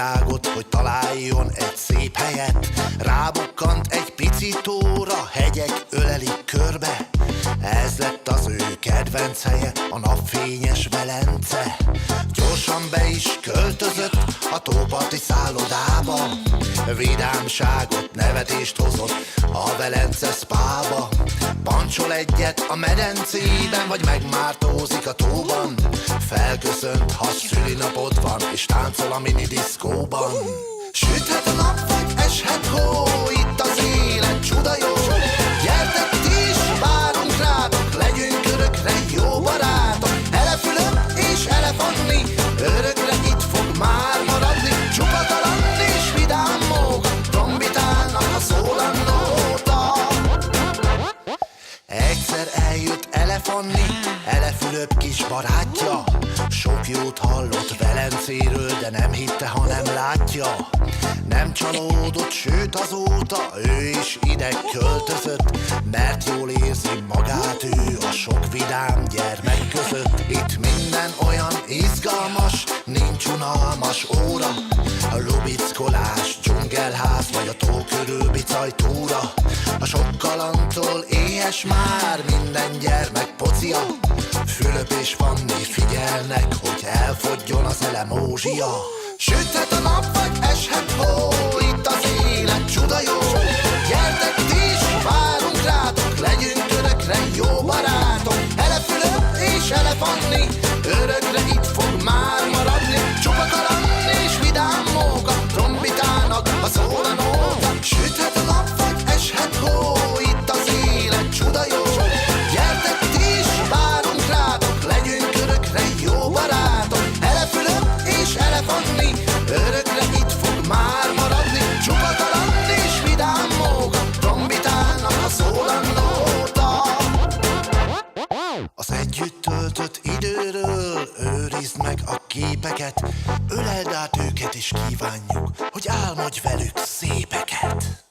világot, hogy találjon egy szép helyet. Rábukkant egy pici tóra, hegyek ölelik körbe. Ez lett az ő kedvenc helye, a napfényes Velence. Gyorsan be is költözött a tóparti szállodába. Vidámságot, nevetést hozott a Velence spába. Pancsol egyet a medencében, vagy megmártózik a tóban. Felköszönt, ha szülinapod van, és táncol a mini diszkóban. Süthet a nap, vagy eshet hó, itt az élet csuda jó. Gyertek ti is, várunk rátok, legyünk örökre jó barátok. Elefülöp és elefanni, örökre itt fog már maradni. Csupa kaland és vidám móka, trombitálnak a szólandóta. Egyszer eljött Elefanni, Elefülöp kis barátja. Sok jót hallott Velencéről, de nem hitte, ha nem látja. Nem csalódott, sőt azóta ő is ide költözött, mert jól érzi magát ő a sok vidám gyermek között. Itt minden olyan izgalmas, nincs unalmas óra. A lubickolás, dzsungelház, vagy a tó körül bicajtúra. A sok kalandtól éhes már minden gyermek pocia. Fülöp és Fanni figyelnek, hogy elfogjon az elemózsia. Süthet a nap, vagy eshet hó, itt az élet csuda jó. Gyertek ti is, várunk rátok, legyünk örökre jó barátok. Elefülöp és Elefanni, örökre itt fog már maradni. Csupa kaland és vidám móka, trombitálnak a szólanóta. Süthet a nap, vagy eshet hó, itt az élet csuda jó. Gyertek ti is, várunk rátok, legyünk örökre jó barátok. Elefülöp és Elefanni, örökre itt fog már maradni. Csupa kaland és vidám móka, trombitálnak a szólandóta. Az együtt töltött időről őrizd meg a képeket. Öleld át őket és kívánjuk, hogy álmodj velük szépeket.